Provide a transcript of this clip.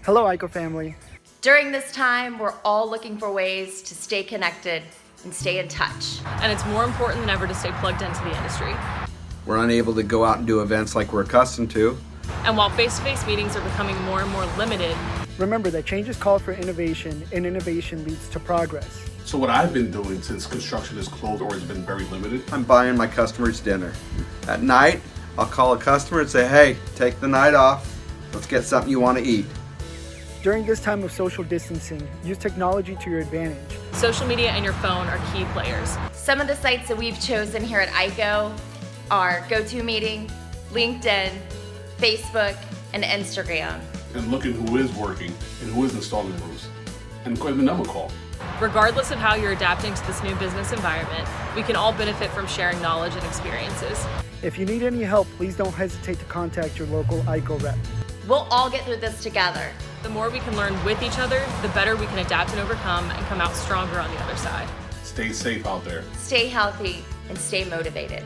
Hello, IKO family. During this time, we're all looking for ways to stay connected and stay in touch. And it's more important than ever to stay plugged into the industry. We're unable to go out and do events like we're accustomed to. And while face-to-face meetings are becoming more and more limited, Remember that changes call for innovation, and innovation leads to progress. So what I've been doing since construction is closed or has been very limited, I'm buying my customers dinner. At night, I'll call a customer and say, hey, take the night off. Let's get something you want to eat. During this time of social distancing, use technology to your advantage. social media and your phone are key players. Some of the sites that we've chosen here at IKO are GoToMeeting, LinkedIn, Facebook, and Instagram. and look at who is working and who is installing roofs, and give them a call. Regardless of how you're adapting to this new business environment, we can all benefit from sharing knowledge and experiences. If you need any help, please don't hesitate to contact your local IKO rep. We'll all get through this together. The more we can learn with each other, the better we can adapt and overcome and come out stronger on the other side. Stay safe out there. Stay healthy and stay motivated.